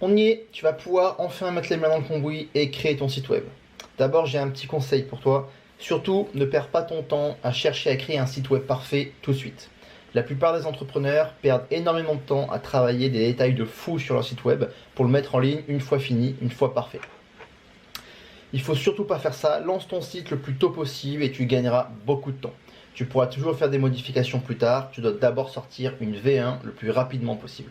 On y est, tu vas pouvoir enfin mettre les mains dans le cambouis et créer ton site web. D'abord, j'ai un petit conseil pour toi. Surtout, ne perds pas ton temps à chercher à créer un site web parfait tout de suite. La plupart des entrepreneurs perdent énormément de temps à travailler des détails de fou sur leur site web pour le mettre en ligne une fois fini, une fois parfait. Il faut surtout pas faire ça, lance ton site le plus tôt possible et tu gagneras beaucoup de temps. Tu pourras toujours faire des modifications plus tard, tu dois d'abord sortir une V1 le plus rapidement possible.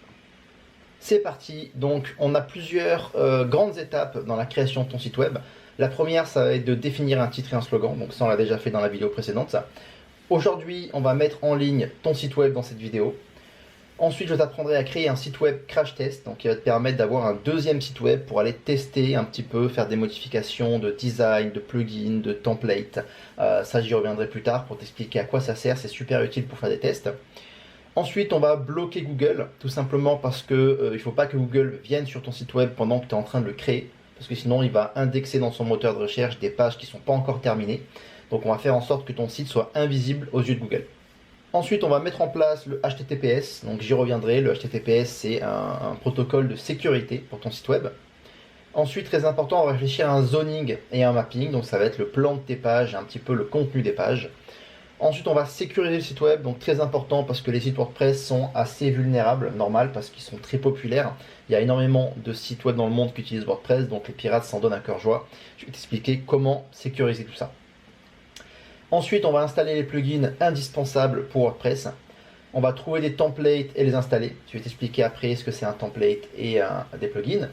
C'est parti, donc on a plusieurs grandes étapes dans la création de ton site web. La première, ça va être de définir un titre et un slogan, donc ça on l'a déjà fait dans la vidéo précédente. Aujourd'hui, on va mettre en ligne ton site web dans cette vidéo. Ensuite, je t'apprendrai à créer un site web crash test, donc qui va te permettre d'avoir un deuxième site web pour aller tester un petit peu, faire des modifications de design, de plugins, de templates. Ça, j'y reviendrai plus tard pour t'expliquer à quoi ça sert, c'est super utile pour faire des tests. Ensuite, on va bloquer Google, tout simplement parce que il ne faut pas que Google vienne sur ton site web pendant que tu es en train de le créer, parce que sinon il va indexer dans son moteur de recherche des pages qui ne sont pas encore terminées. Donc on va faire en sorte que ton site soit invisible aux yeux de Google. Ensuite, on va mettre en place le HTTPS, donc j'y reviendrai. Le HTTPS, c'est un protocole de sécurité pour ton site web. Ensuite, très important, on va réfléchir à un zoning et à un mapping, donc ça va être le plan de tes pages et un petit peu le contenu des pages. Ensuite, on va sécuriser le site web, donc très important parce que les sites WordPress sont assez vulnérables, normal, parce qu'ils sont très populaires. Il y a énormément de sites web dans le monde qui utilisent WordPress, donc les pirates s'en donnent à cœur joie. Je vais t'expliquer comment sécuriser tout ça. Ensuite, on va installer les plugins indispensables pour WordPress. On va trouver des templates et les installer. Je vais t'expliquer après ce que c'est un template et des plugins.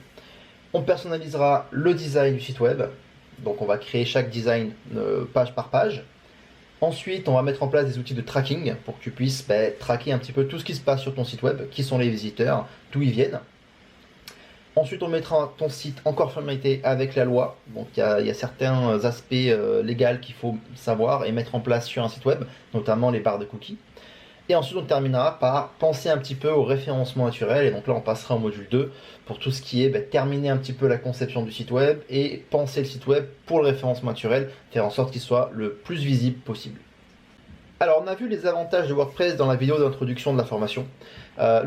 On personnalisera le design du site web. Donc on va créer chaque design page par page. Ensuite, on va mettre en place des outils de tracking pour que tu puisses traquer un petit peu tout ce qui se passe sur ton site web, qui sont les visiteurs, d'où ils viennent. Ensuite, on mettra ton site en conformité avec la loi. Donc, il y a certains aspects légaux qu'il faut savoir et mettre en place sur un site web, notamment les barres de cookies. Et ensuite, on terminera par penser un petit peu au référencement naturel. Et donc là, on passera au module 2 pour tout ce qui est terminer un petit peu la conception du site web et penser le site web pour le référencement naturel, faire en sorte qu'il soit le plus visible possible. Alors, on a vu les avantages de WordPress dans la vidéo d'introduction de la formation.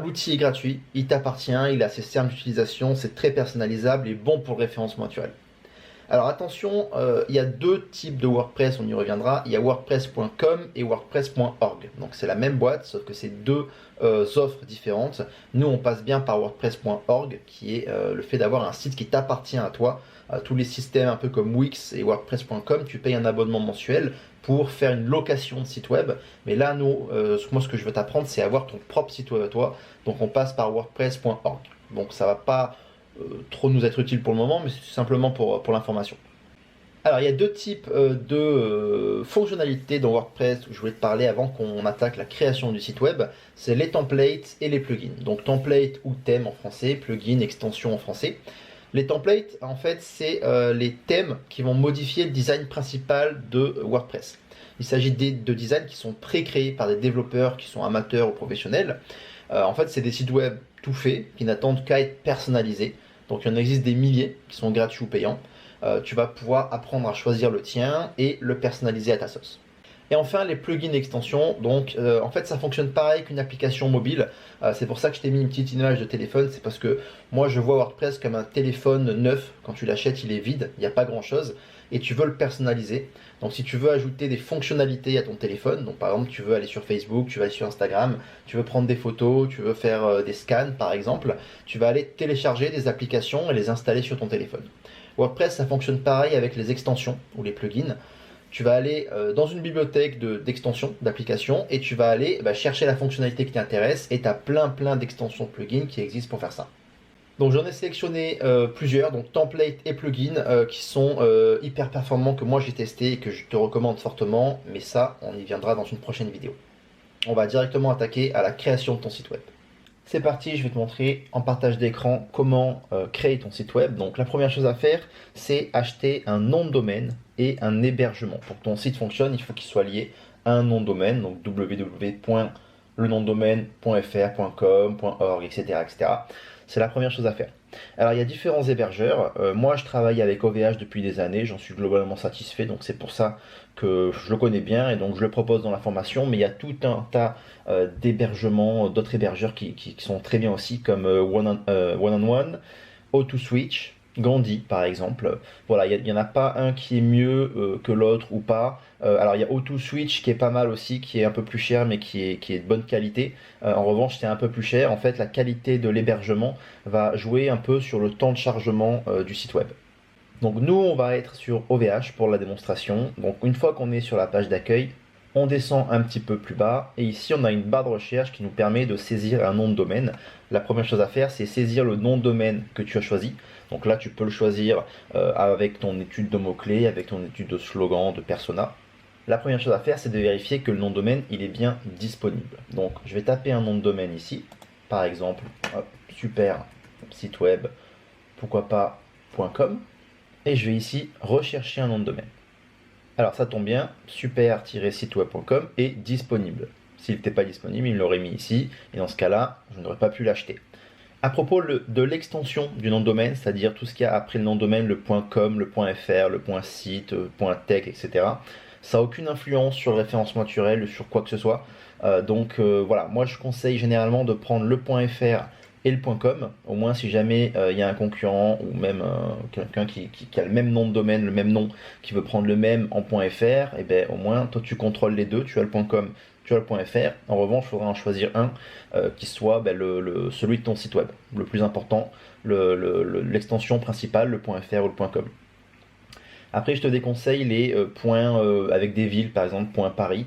L'outil est gratuit, il t'appartient, il a ses termes d'utilisation, c'est très personnalisable et bon pour le référencement naturel. Alors attention, il y a deux types de WordPress, on y reviendra. Il y a wordpress.com et wordpress.org. Donc c'est la même boîte, sauf que c'est deux offres différentes. Nous, on passe bien par wordpress.org, qui est le fait d'avoir un site qui t'appartient à toi. Tous les systèmes un peu comme Wix et wordpress.com, tu payes un abonnement mensuel pour faire une location de site web. Mais là, nous, moi, ce que je veux t'apprendre, c'est avoir ton propre site web à toi. Donc on passe par wordpress.org. Donc ça va pas trop nous être utile pour le moment, mais c'est simplement pour l'information. Alors il y a deux types de fonctionnalités dans WordPress où je voulais te parler avant qu'on attaque la création du site web. C'est les templates et les plugins. Donc template ou thème en français, plugin, extension en français. Les templates, en fait, c'est les thèmes qui vont modifier le design principal de WordPress. Il s'agit de designs qui sont pré-créés par des développeurs qui sont amateurs ou professionnels. En fait, c'est des sites web tout faits qui n'attendent qu'à être personnalisés. Donc, il y en existe des milliers qui sont gratuits ou payants. Tu vas pouvoir apprendre à choisir le tien et le personnaliser à ta sauce. Et enfin, les plugins d'extension. Donc, en fait, ça fonctionne pareil qu'une application mobile. C'est pour ça que je t'ai mis une petite image de téléphone. C'est parce que moi, je vois WordPress comme un téléphone neuf. Quand tu l'achètes, il est vide. Il n'y a pas grand-chose. Et tu veux le personnaliser. Donc, si tu veux ajouter des fonctionnalités à ton téléphone, donc par exemple, tu veux aller sur Facebook, tu vas aller sur Instagram, tu veux prendre des photos, tu veux faire des scans, par exemple, tu vas aller télécharger des applications et les installer sur ton téléphone. WordPress, ça fonctionne pareil avec les extensions ou les plugins. Tu vas aller dans une bibliothèque d'extensions, d'applications, et tu vas aller chercher la fonctionnalité qui t'intéresse, et tu as plein d'extensions de plugins qui existent pour faire ça. Donc j'en ai sélectionné plusieurs, donc templates et plugins qui sont hyper performants, que moi j'ai testé et que je te recommande fortement, mais ça, on y viendra dans une prochaine vidéo. On va directement attaquer à la création de ton site web. C'est parti, je vais te montrer en partage d'écran comment créer ton site web. Donc la première chose à faire, c'est acheter un nom de domaine et un hébergement. Pour que ton site fonctionne, il faut qu'il soit lié à un nom de domaine, donc www.lenomdomaine.fr.com.org, etc. C'est la première chose à faire. Alors il y a différents hébergeurs. Moi je travaille avec OVH depuis des années, j'en suis globalement satisfait, donc c'est pour ça que je le connais bien et donc je le propose dans la formation. Mais il y a tout un tas d'hébergements, d'autres hébergeurs qui sont très bien aussi, comme One on One, AutoSwitch, Gandhi par exemple. Voilà, il n'y en a pas un qui est mieux que l'autre ou pas. Alors il y a AutoSwitch qui est pas mal aussi, qui est un peu plus cher mais qui est de bonne qualité. En revanche, c'est un peu plus cher. En fait, la qualité de l'hébergement va jouer un peu sur le temps de chargement du site web. Donc nous, on va être sur OVH pour la démonstration. Donc une fois qu'on est sur la page d'accueil, on descend un petit peu plus bas et ici on a une barre de recherche qui nous permet de saisir un nom de domaine. La première chose à faire, c'est saisir le nom de domaine que tu as choisi. Donc là, tu peux le choisir avec ton étude de mots-clés, avec ton étude de slogan, de persona. La première chose à faire, c'est de vérifier que le nom de domaine, il est bien disponible. Donc je vais taper un nom de domaine ici. Par exemple, hop, super site web, pourquoi pas .com. Et je vais ici rechercher un nom de domaine. Alors ça tombe bien, super-siteweb.com est disponible. S'il n'était pas disponible, il l'aurait mis ici, et dans ce cas-là, je n'aurais pas pu l'acheter. À propos de l'extension du nom de domaine, c'est-à-dire tout ce qu'il y a après le nom de domaine, le .com, le .fr, le .site, .tech, etc., ça n'a aucune influence sur le référencement naturel, sur quoi que ce soit. Donc voilà, moi je conseille généralement de prendre le .fr et le .com, au moins si jamais il y a un concurrent ou même quelqu'un qui a le même nom de domaine, le même nom, qui veut prendre le même en .fr, et ben au moins toi tu contrôles les deux, tu as le .com, tu as le .fr. En revanche, il faudra en choisir un qui soit celui de ton site web, le plus important, l'extension principale, le .fr ou le .com. Après, je te déconseille les points avec des villes, par exemple .paris,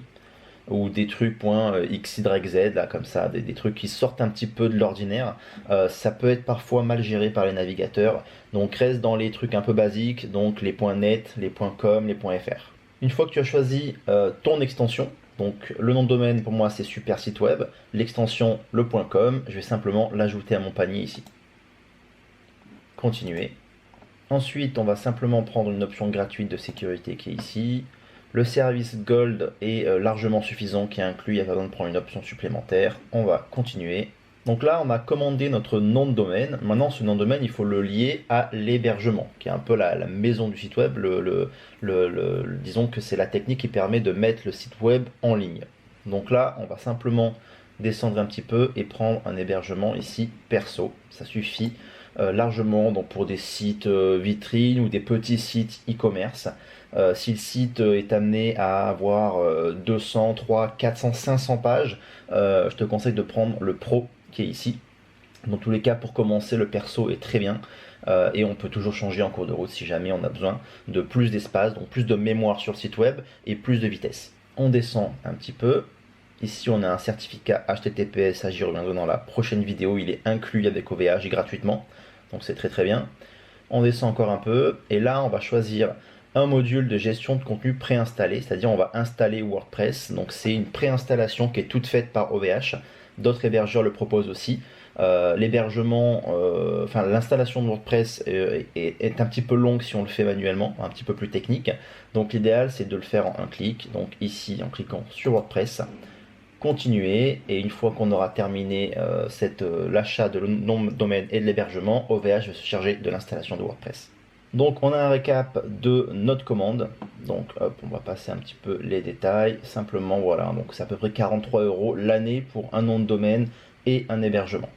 ou des trucs .xyz, là, comme ça, des trucs qui sortent un petit peu de l'ordinaire. Ça peut être parfois mal géré par les navigateurs, donc reste dans les trucs un peu basiques, donc les .net, les .com, les .fr. Une fois que tu as choisi ton extension, donc le nom de domaine pour moi c'est super site web, l'extension le .com, je vais simplement l'ajouter à mon panier ici. Continuer. Ensuite, on va simplement prendre une option gratuite de sécurité qui est ici. Le service Gold est largement suffisant, qui est inclus, il n'y a pas besoin de prendre une option supplémentaire. On va continuer. Donc là, on a commandé notre nom de domaine. Maintenant, ce nom de domaine, il faut le lier à l'hébergement, qui est un peu la maison du site web. Disons que c'est la technique qui permet de mettre le site web en ligne. Donc là, on va simplement descendre un petit peu et prendre un hébergement ici, perso. Ça suffit largement donc pour des sites vitrines ou des petits sites e-commerce. Si le site est amené à avoir 200, 300, 400, 500 pages, je te conseille de prendre le Pro qui est ici. Dans tous les cas, pour commencer, le perso est très bien et on peut toujours changer en cours de route si jamais on a besoin de plus d'espace, donc plus de mémoire sur le site web et plus de vitesse. On descend un petit peu. Ici, on a un certificat HTTPS, j'y reviendrai dans la prochaine vidéo, il est inclus avec OVH gratuitement, donc c'est très très bien. On descend encore un peu, et là, on va choisir un module de gestion de contenu préinstallé, c'est-à-dire on va installer WordPress, donc c'est une préinstallation qui est toute faite par OVH, d'autres hébergeurs le proposent aussi. L'hébergement, l'installation de WordPress est un petit peu longue si on le fait manuellement, un petit peu plus technique, donc l'idéal c'est de le faire en un clic, donc ici en cliquant sur WordPress, continuer, et une fois qu'on aura terminé l'achat de nom de domaine et de l'hébergement, OVH va se charger de l'installation de WordPress. Donc on a un récap de notre commande, donc hop, on va passer un petit peu les détails, simplement voilà, donc c'est à peu près 43 € l'année pour un nom de domaine et un hébergement.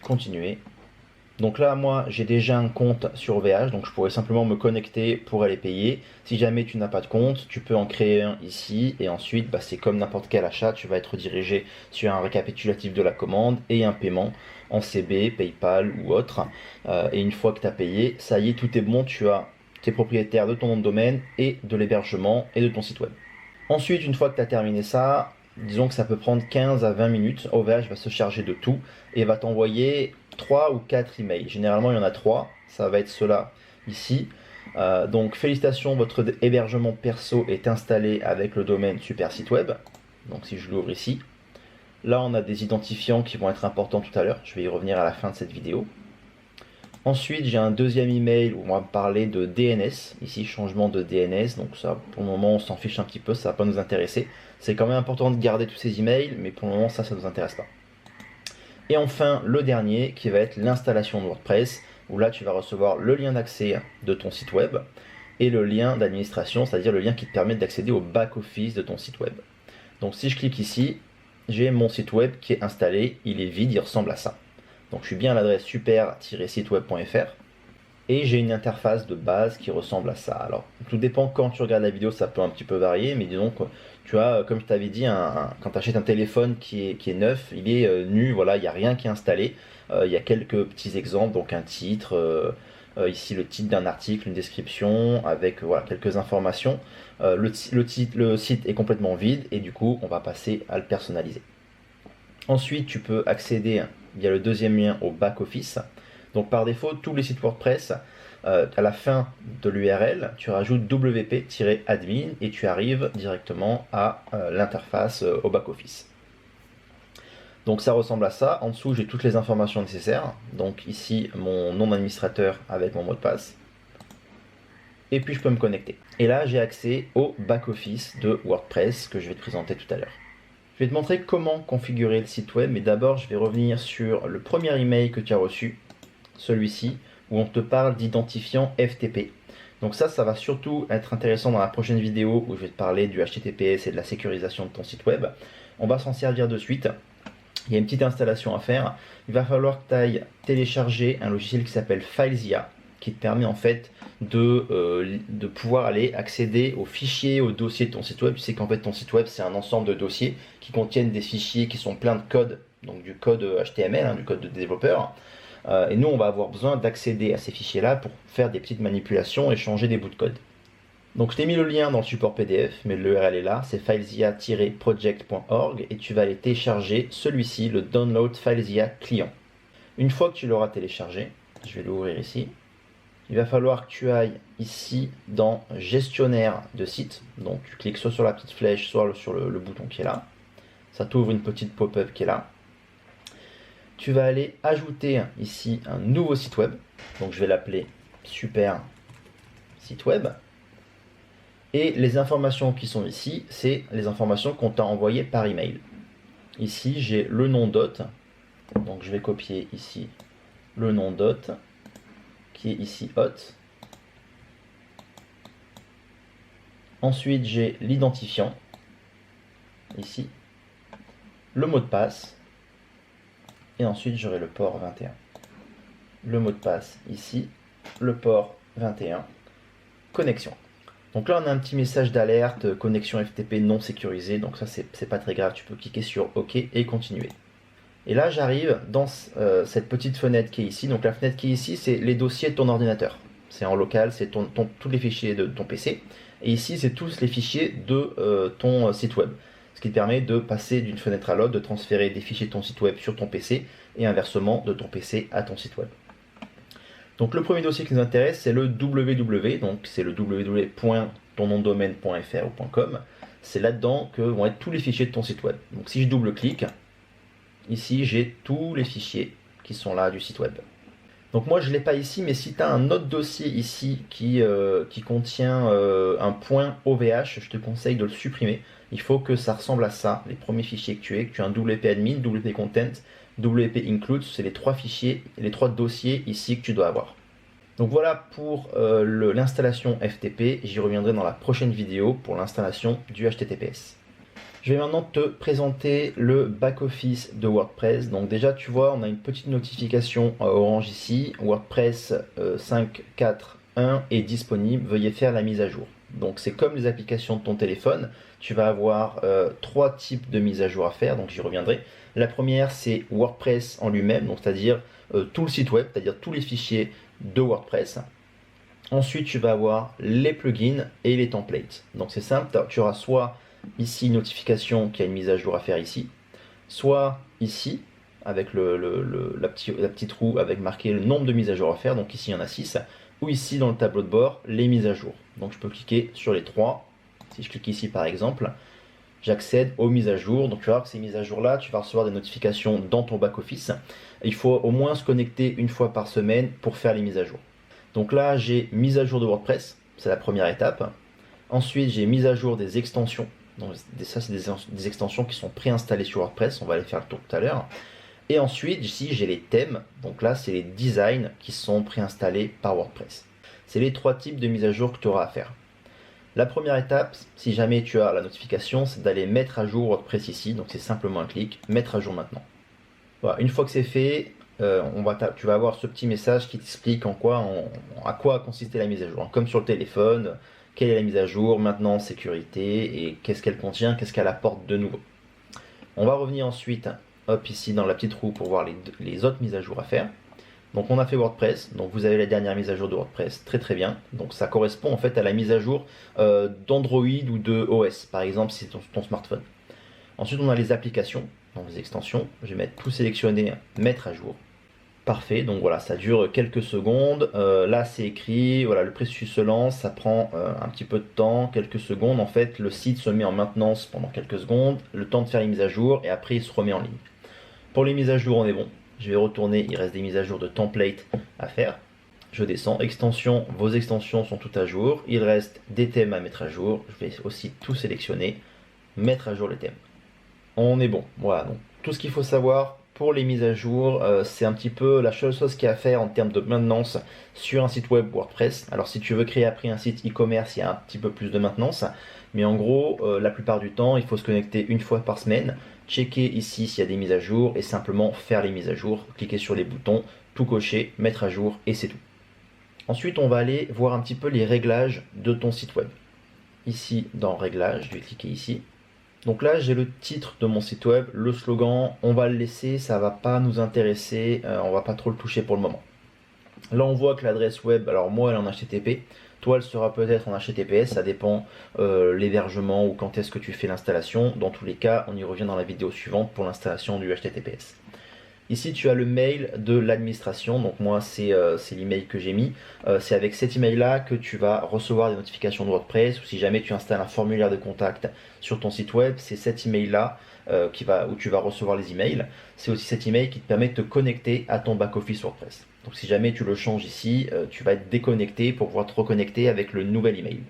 Continuer. Donc là, moi, j'ai déjà un compte sur OVH, donc je pourrais simplement me connecter pour aller payer. Si jamais tu n'as pas de compte, tu peux en créer un ici, et ensuite, c'est comme n'importe quel achat, tu vas être dirigé sur un récapitulatif de la commande et un paiement en CB, PayPal ou autre. Et une fois que tu as payé, ça y est, tout est bon, tu es propriétaire de ton nom de domaine et de l'hébergement et de ton site web. Ensuite, une fois que tu as terminé ça, disons que ça peut prendre 15 à 20 minutes, OVH va se charger de tout et va t'envoyer 3 ou 4 emails. Généralement, il y en a 3, ça va être cela ici. Donc, félicitations, votre hébergement perso est installé avec le domaine super site web. Donc, si je l'ouvre ici, là, on a des identifiants qui vont être importants tout à l'heure. Je vais y revenir à la fin de cette vidéo. Ensuite, j'ai un deuxième email où on va me parler de DNS. Ici, changement de DNS. Donc ça, pour le moment, on s'en fiche un petit peu, ça va pas nous intéresser. C'est quand même important de garder tous ces emails, mais pour le moment, ça nous intéresse pas. Et enfin, le dernier, qui va être l'installation de WordPress, où là, tu vas recevoir le lien d'accès de ton site web et le lien d'administration, c'est-à-dire le lien qui te permet d'accéder au back-office de ton site web. Donc si je clique ici, j'ai mon site web qui est installé, il est vide, il ressemble à ça. Donc je suis bien à l'adresse super-siteweb.fr. Et j'ai une interface de base qui ressemble à ça. Alors, tout dépend quand tu regardes la vidéo, ça peut un petit peu varier, mais disons que tu as, comme je t'avais dit, quand tu achètes un téléphone qui est neuf, il est nu, voilà, il n'y a rien qui est installé. Il y a quelques petits exemples, donc un titre, ici le titre d'un article, une description, avec voilà, quelques informations. Le site est complètement vide et du coup, on va passer à le personnaliser. Ensuite, tu peux accéder via le deuxième lien au back-office. Donc par défaut, tous les sites WordPress, à la fin de l'URL, tu rajoutes wp-admin et tu arrives directement à l'interface au back-office. Donc ça ressemble à ça. En dessous, j'ai toutes les informations nécessaires. Donc ici, mon nom d'administrateur avec mon mot de passe. Et puis je peux me connecter. Et là, j'ai accès au back-office de WordPress que je vais te présenter tout à l'heure. Je vais te montrer comment configurer le site web, mais d'abord, je vais revenir sur le premier email que tu as reçu, celui-ci, où on te parle d'identifiant FTP. Donc ça va surtout être intéressant dans la prochaine vidéo où je vais te parler du HTTPS et de la sécurisation de ton site web. On va s'en servir de suite. Il y a une petite installation à faire. Il va falloir que tu ailles télécharger un logiciel qui s'appelle FileZilla, qui te permet en fait de pouvoir aller accéder aux fichiers, aux dossiers de ton site web. Tu sais qu'en fait ton site web c'est un ensemble de dossiers qui contiennent des fichiers qui sont pleins de code, donc du code HTML, du code de développeur. Et nous on va avoir besoin d'accéder à ces fichiers là pour faire des petites manipulations et changer des bouts de code. Donc je t'ai mis le lien dans le support PDF, mais l'URL est là, c'est filezilla-project.org et tu vas aller télécharger celui-ci, le Download FileZilla Client. Une fois que tu l'auras téléchargé, je vais l'ouvrir ici, il va falloir que tu ailles ici dans Gestionnaire de site. Donc tu cliques soit sur la petite flèche, soit sur le bouton qui est là. Ça t'ouvre une petite pop-up qui est là. Tu vas aller ajouter ici un nouveau site web. Donc je vais l'appeler Super Site Web. Et les informations qui sont ici, c'est les informations qu'on t'a envoyées par email. Ici, j'ai le nom d'hôte. Donc je vais copier ici le nom d'hôte, qui est ici hôte. Ensuite, j'ai l'identifiant, ici, le mot de passe, et ensuite j'aurai le port 21. Le mot de passe ici, le port 21, connexion. Donc là on a un petit message d'alerte, connexion FTP non sécurisée, donc ça c'est pas très grave, tu peux cliquer sur OK et continuer. Et là j'arrive dans cette petite fenêtre qui est ici, donc la fenêtre qui est ici c'est les dossiers de ton ordinateur. C'est en local, c'est tous les fichiers de ton PC, et ici c'est tous les fichiers de ton site web. Ce qui te permet de passer d'une fenêtre à l'autre, de transférer des fichiers de ton site web sur ton PC, et inversement de ton PC à ton site web. Donc le premier dossier qui nous intéresse, c'est le www, donc c'est le www.tonnondomaine.fr ou .com. C'est là-dedans que vont être tous les fichiers de ton site web. Donc si je double-clique, ici j'ai tous les fichiers qui sont là du site web. Donc moi je ne l'ai pas ici, mais si tu as un autre dossier ici qui contient un point OVH, je te conseille de le supprimer. Il faut que ça ressemble à ça, les premiers fichiers que tu aies un WP admin, WP content, WP include, c'est les trois fichiers, les trois dossiers ici que tu dois avoir. Donc voilà pour l'installation FTP, j'y reviendrai dans la prochaine vidéo pour l'installation du HTTPS. Je vais maintenant te présenter le back-office de WordPress. Donc déjà tu vois, on a une petite notification orange ici, WordPress 5.4.1 est disponible, veuillez faire la mise à jour. Donc c'est comme les applications de ton téléphone, tu vas avoir trois types de mise à jour à faire, donc j'y reviendrai. La première c'est WordPress en lui-même, donc c'est-à-dire tout le site web, c'est-à-dire tous les fichiers de WordPress. Ensuite tu vas avoir les plugins et les templates. Donc c'est simple, tu auras soit ici une notification qui a une mise à jour à faire ici, soit ici avec la petite roue avec marqué le nombre de mises à jour à faire, donc ici il y en a 6, ou ici dans le tableau de bord les mises à jour. Donc je peux cliquer sur les trois. Si je clique ici par exemple, j'accède aux mises à jour. Donc tu vas voir que ces mises à jour là, tu vas recevoir des notifications dans ton back office. Il faut au moins se connecter une fois par semaine pour faire les mises à jour. Donc là j'ai mise à jour de WordPress, c'est la première étape. Ensuite j'ai mise à jour des extensions. Donc ça c'est des extensions qui sont préinstallées sur WordPress, on va aller faire le tour tout à l'heure. Et ensuite ici j'ai les thèmes, donc là c'est les designs qui sont préinstallés par WordPress. C'est les trois types de mise à jour que tu auras à faire. La première étape, si jamais tu as la notification, c'est d'aller mettre à jour WordPress ici, donc c'est simplement un clic, mettre à jour maintenant. Voilà, une fois que c'est fait, tu vas avoir ce petit message qui t'explique à quoi consistait la mise à jour. Comme sur le téléphone, quelle est la mise à jour, maintenant sécurité, et qu'est-ce qu'elle contient, qu'est-ce qu'elle apporte de nouveau. On va revenir ensuite, hop, ici dans la petite roue pour voir les autres mises à jour à faire. Donc on a fait WordPress, donc vous avez la dernière mise à jour de WordPress, très très bien. Donc ça correspond en fait à la mise à jour d'Android ou de OS, par exemple si c'est ton smartphone. Ensuite on a les applications, donc les extensions. Je vais mettre tout sélectionné, mettre à jour. Parfait, donc voilà, ça dure quelques secondes. Là c'est écrit, voilà, le processus se lance, ça prend un petit peu de temps, quelques secondes. En fait, le site se met en maintenance pendant quelques secondes, le temps de faire les mises à jour, et après il se remet en ligne. Pour les mises à jour, on est bon. Je vais retourner, il reste des mises à jour de template à faire. Je descends, extensions, vos extensions sont toutes à jour. Il reste des thèmes à mettre à jour. Je vais aussi tout sélectionner, mettre à jour les thèmes. On est bon, voilà, donc tout ce qu'il faut savoir pour les mises à jour, c'est un petit peu la seule chose qu'il y a à faire en termes de maintenance sur un site web WordPress. Alors si tu veux créer après un site e-commerce, il y a un petit peu plus de maintenance, mais en gros, la plupart du temps, il faut se connecter une fois par semaine, checker ici s'il y a des mises à jour et simplement faire les mises à jour, cliquer sur les boutons, tout cocher, mettre à jour et c'est tout. Ensuite, on va aller voir un petit peu les réglages de ton site web. Ici, dans Réglages, je vais cliquer ici. Donc là, j'ai le titre de mon site web, le slogan, on va le laisser, ça va pas nous intéresser, on va pas trop le toucher pour le moment. Là, on voit que l'adresse web, alors moi, elle est en HTTP, toi, elle sera peut-être en HTTPS, ça dépend l'hébergement ou quand est-ce que tu fais l'installation. Dans tous les cas, on y revient dans la vidéo suivante pour l'installation du HTTPS. Ici, tu as le mail de l'administration. Donc moi, c'est l'email que j'ai mis. C'est avec cet email-là que tu vas recevoir des notifications de WordPress. Ou si jamais tu installes un formulaire de contact sur ton site web, c'est cet email-là où tu vas recevoir les emails. C'est aussi cet email qui te permet de te connecter à ton back-office WordPress. Donc si jamais tu le changes ici, tu vas être déconnecté pour pouvoir te reconnecter avec le nouvel email.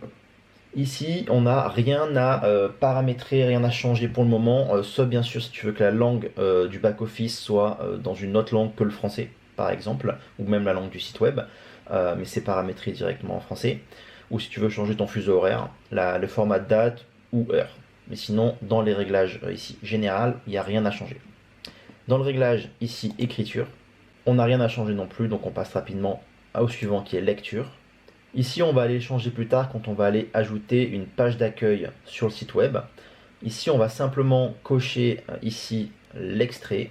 Ici, on n'a rien à paramétrer, rien à changer pour le moment, sauf bien sûr si tu veux que la langue du back-office soit dans une autre langue que le français, par exemple, ou même la langue du site web, mais c'est paramétré directement en français. Ou si tu veux changer ton fuseau horaire, le format date ou heure. Mais sinon, dans les réglages ici général, il n'y a rien à changer. Dans le réglage ici écriture, on n'a rien à changer non plus, donc on passe rapidement au suivant qui est lecture. Ici, on va aller changer plus tard quand on va aller ajouter une page d'accueil sur le site web. Ici, on va simplement cocher ici l'extrait.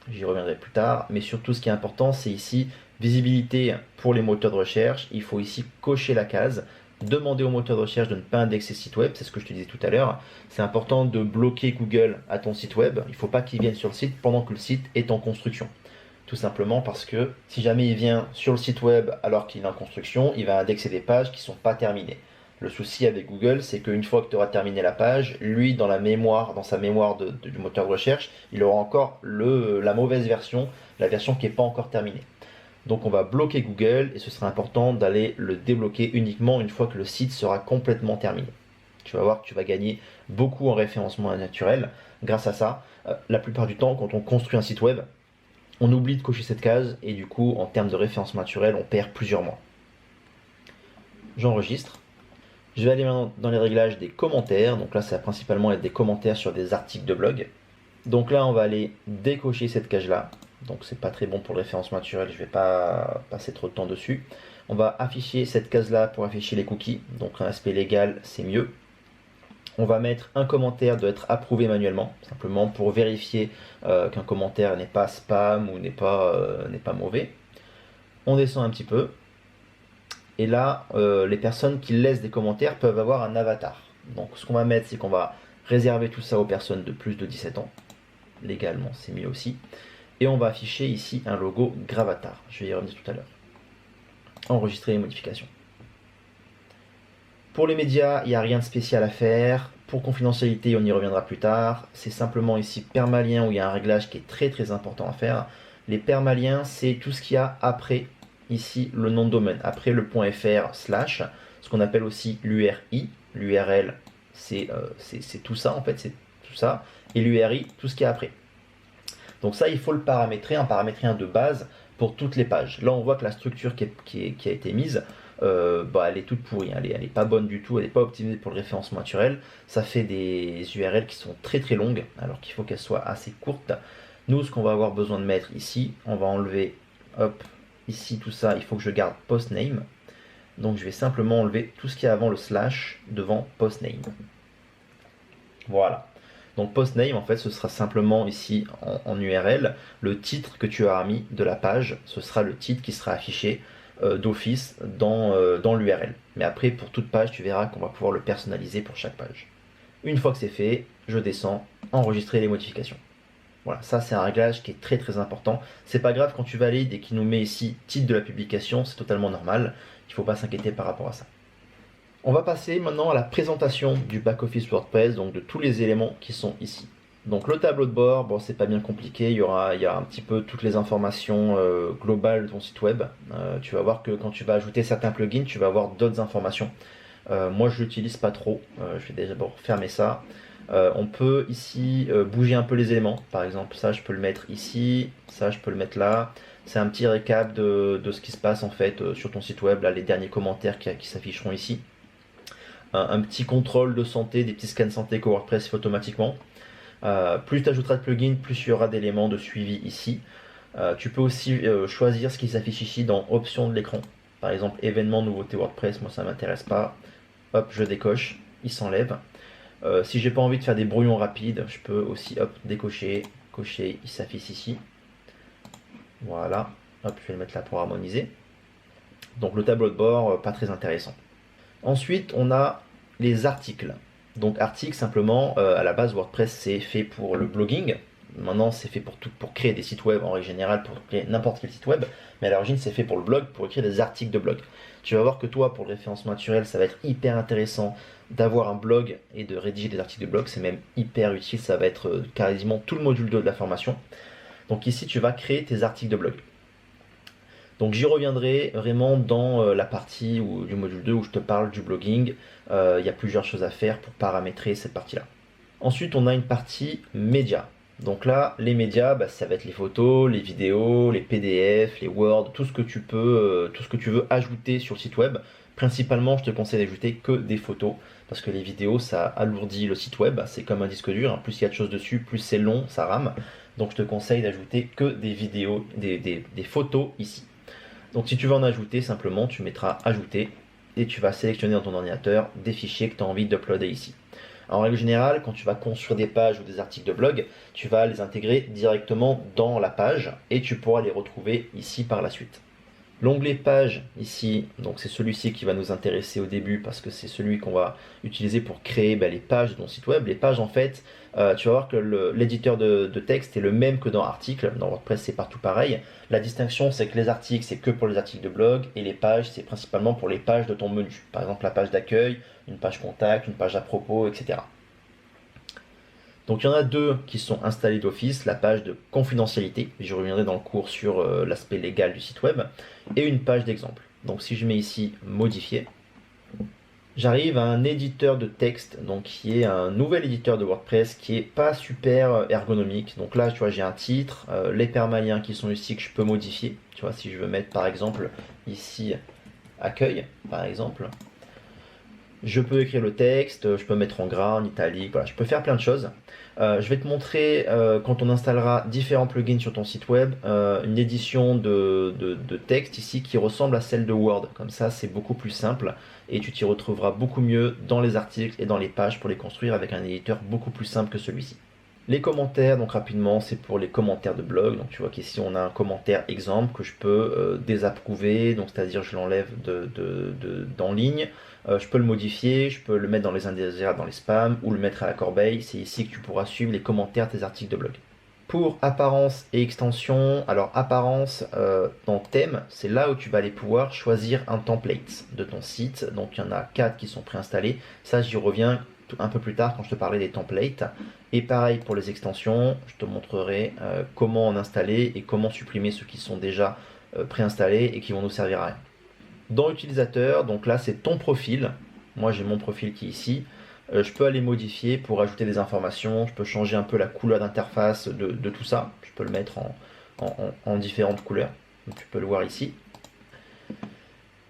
J'y reviendrai plus tard. Mais surtout, ce qui est important, c'est ici visibilité pour les moteurs de recherche. Il faut ici cocher la case. Demander au moteur de recherche de ne pas indexer le site web. C'est ce que je te disais tout à l'heure. C'est important de bloquer Google à ton site web. Il ne faut pas qu'il vienne sur le site pendant que le site est en construction. Tout simplement parce que si jamais il vient sur le site web alors qu'il est en construction, il va indexer des pages qui ne sont pas terminées. Le souci avec Google, c'est qu'une fois que tu auras terminé la page, lui, dans sa mémoire du moteur de recherche, il aura encore la mauvaise version, la version qui n'est pas encore terminée. Donc on va bloquer Google et ce sera important d'aller le débloquer uniquement une fois que le site sera complètement terminé. Tu vas voir que tu vas gagner beaucoup en référencement naturel grâce à ça. La plupart du temps, quand on construit un site web, on oublie de cocher cette case et du coup, en termes de référencement naturel, on perd plusieurs mois. J'enregistre. Je vais aller maintenant dans les réglages des commentaires. Donc là, ça va principalement être des commentaires sur des articles de blog. Donc là, on va aller décocher cette case-là. Donc c'est pas très bon pour le référencement naturel, je vais pas passer trop de temps dessus. On va afficher cette case-là pour afficher les cookies. Donc un aspect légal, c'est mieux. On va mettre un commentaire doit être approuvé manuellement, simplement pour vérifier qu'un commentaire n'est pas spam ou n'est pas mauvais. On descend un petit peu. Et là, les personnes qui laissent des commentaires peuvent avoir un avatar. Donc ce qu'on va mettre, c'est qu'on va réserver tout ça aux personnes de plus de 17 ans. Légalement, c'est mieux aussi. Et on va afficher ici un logo Gravatar. Je vais y revenir tout à l'heure. Enregistrer les modifications. Pour les médias, il n'y a rien de spécial à faire. Pour confidentialité, on y reviendra plus tard. C'est simplement ici permalien où il y a un réglage qui est très très important à faire. Les permaliens, c'est tout ce qu'il y a après ici le nom de domaine. Après le .fr/, ce qu'on appelle aussi l'URI. L'URL, c'est tout ça en fait, c'est tout ça. Et l'URI, tout ce qu'il y a après. Donc ça, il faut le paramétrer, un paramétrien de base pour toutes les pages. Là, on voit que la structure qui a été mise, elle est toute pourrie, elle est pas bonne du tout, elle n'est pas optimisée pour le référencement naturel. Ça fait des URL qui sont très très longues, alors qu'il faut qu'elles soient assez courtes. Nous, ce qu'on va avoir besoin de mettre ici, on va enlever, hop, ici tout ça, il faut que je garde postname. Donc je vais simplement enlever tout ce qui est avant le slash devant postname. Voilà. Donc postname, en fait, ce sera simplement ici en URL, le titre que tu as mis de la page, ce sera le titre qui sera affiché d'office dans l'URL. Mais après, pour toute page, tu verras qu'on va pouvoir le personnaliser pour chaque page. Une fois que c'est fait, je descends, enregistrer les modifications. Voilà, ça c'est un réglage qui est très très important. C'est pas grave quand tu valides et qu'il nous met ici titre de la publication, c'est totalement normal. Il ne faut pas s'inquiéter par rapport à ça. On va passer maintenant à la présentation du back-office WordPress, donc de tous les éléments qui sont ici. Donc le tableau de bord, bon c'est pas bien compliqué, il y a un petit peu toutes les informations globales de ton site web. Tu vas voir que quand tu vas ajouter certains plugins, tu vas avoir d'autres informations. Moi je l'utilise pas trop, je vais déjà fermer ça. On peut ici bouger un peu les éléments, par exemple ça je peux le mettre ici, ça je peux le mettre là. C'est un petit récap de ce qui se passe en fait sur ton site web, là les derniers commentaires qui s'afficheront ici. Un petit contrôle de santé, des petits scans santé que WordPress fait automatiquement. Plus tu ajouteras de plugins, plus il y aura d'éléments de suivi ici. Tu peux aussi choisir ce qui s'affiche ici dans options de l'écran. Par exemple, événements, nouveautés WordPress, moi ça ne m'intéresse pas. Hop, je décoche, il s'enlève. Si j'ai pas envie de faire des brouillons rapides, je peux aussi hop, décocher, cocher, il s'affiche ici. Voilà, hop, je vais le mettre là pour harmoniser. Donc le tableau de bord, pas très intéressant. Ensuite, on a les articles. Donc articles, simplement, à la base, WordPress, c'est fait pour le blogging. Maintenant, c'est fait pour créer des sites web en règle générale, pour créer n'importe quel site web. Mais à l'origine, c'est fait pour le blog, pour écrire des articles de blog. Tu vas voir que toi, pour le référencement naturel, ça va être hyper intéressant d'avoir un blog et de rédiger des articles de blog. C'est même hyper utile, ça va être quasiment tout le module 2 de la formation. Donc ici, tu vas créer tes articles de blog. Donc j'y reviendrai vraiment dans la partie du module 2 où je te parle du blogging. Il y a plusieurs choses à faire pour paramétrer cette partie-là. Ensuite, on a une partie médias. Donc là, les médias, ça va être les photos, les vidéos, les PDF, les Word, tout ce que tu peux, tout ce que tu veux ajouter sur le site web. Principalement, je te conseille d'ajouter que des photos parce que les vidéos, ça alourdit le site web. C'est comme un disque dur. Plus il y a de choses dessus, plus c'est long, ça rame. Donc je te conseille d'ajouter que des vidéos, des photos ici. Donc si tu veux en ajouter, simplement tu mettras ajouter et tu vas sélectionner dans ton ordinateur des fichiers que tu as envie d'uploader ici. En règle générale, quand tu vas construire des pages ou des articles de blog, tu vas les intégrer directement dans la page et tu pourras les retrouver ici par la suite. L'onglet page ici, donc c'est celui-ci qui va nous intéresser au début parce que c'est celui qu'on va utiliser pour créer les pages de ton site web. Les pages en fait, tu vas voir que l'éditeur de texte est le même que dans articles. Dans WordPress c'est partout pareil. La distinction c'est que les articles c'est que pour les articles de blog et les pages c'est principalement pour les pages de ton menu. Par exemple la page d'accueil, une page contact, une page à propos, etc. Donc il y en a deux qui sont installés d'office, la page de confidentialité, je reviendrai dans le cours sur l'aspect légal du site web, et une page d'exemple. Donc si je mets ici modifier, j'arrive à un éditeur de texte, donc qui est un nouvel éditeur de WordPress qui est pas super ergonomique. Donc là tu vois j'ai un titre, les permaliens qui sont ici que je peux modifier. Tu vois si je veux mettre par exemple ici accueil par exemple. Je peux écrire le texte, je peux mettre en gras, en italique, voilà, je peux faire plein de choses. Je vais te montrer, quand on installera différents plugins sur ton site web, une édition de texte ici qui ressemble à celle de Word. Comme ça, c'est beaucoup plus simple et tu t'y retrouveras beaucoup mieux dans les articles et dans les pages pour les construire avec un éditeur beaucoup plus simple que celui-ci. Les commentaires, donc rapidement, c'est pour les commentaires de blog. Donc tu vois qu'ici on a un commentaire exemple que je peux désapprouver, donc c'est-à-dire je l'enlève d'en ligne. Je peux le modifier, je peux le mettre dans les indésirables, dans les spams ou le mettre à la corbeille. C'est ici que tu pourras suivre les commentaires de tes articles de blog. Pour apparence et extension, alors apparence dans thème, c'est là où tu vas aller pouvoir choisir un template de ton site. Donc il y en a 4 qui sont préinstallés. Ça j'y reviens un peu plus tard quand je te parlais des templates. Et pareil pour les extensions, je te montrerai comment en installer et comment supprimer ceux qui sont déjà préinstallés et qui vont nous servir à rien. Dans utilisateur, donc là c'est ton profil, moi j'ai mon profil qui est ici, je peux aller modifier pour ajouter des informations, je peux changer un peu la couleur d'interface de tout ça, je peux le mettre en différentes couleurs, donc tu peux le voir ici.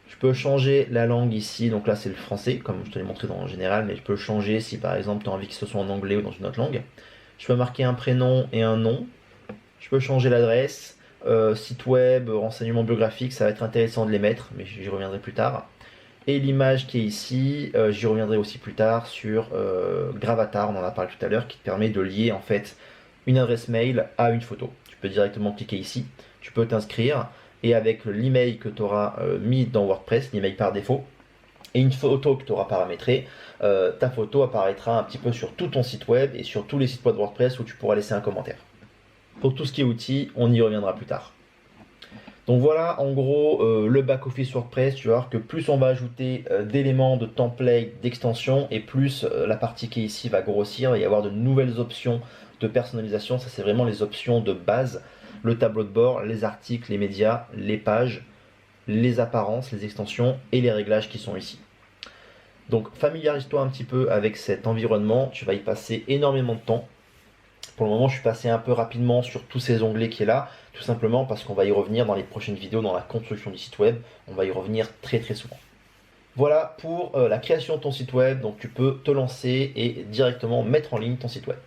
Je peux changer la langue ici, donc là c'est le français, comme je te l'ai montré en général, mais je peux le changer si par exemple tu as envie que ce soit en anglais ou dans une autre langue. Je peux marquer un prénom et un nom. Tu peux changer l'adresse, site web, renseignements biographiques, ça va être intéressant de les mettre, mais j'y reviendrai plus tard. Et l'image qui est ici, j'y reviendrai aussi plus tard sur Gravatar, on en a parlé tout à l'heure, qui te permet de lier en fait une adresse mail à une photo. Tu peux directement cliquer ici, tu peux t'inscrire, et avec l'email que tu auras mis dans WordPress, l'email par défaut, et une photo que tu auras paramétrée, ta photo apparaîtra un petit peu sur tout ton site web et sur tous les sites web WordPress où tu pourras laisser un commentaire. Pour tout ce qui est outils, on y reviendra plus tard. Donc voilà en gros le back-office WordPress. Tu vas voir que plus on va ajouter d'éléments, de templates, d'extensions, et plus la partie qui est ici va grossir. Il va y avoir de nouvelles options de personnalisation. Ça, c'est vraiment les options de base. Le tableau de bord, les articles, les médias, les pages, les apparences, les extensions et les réglages qui sont ici. Donc familiarise-toi un petit peu avec cet environnement. Tu vas y passer énormément de temps. Pour le moment, je suis passé un peu rapidement sur tous ces onglets qui est là, tout simplement parce qu'on va y revenir dans les prochaines vidéos, dans la construction du site web. On va y revenir très souvent. Voilà pour la création de ton site web. Donc tu peux te lancer et directement mettre en ligne ton site web.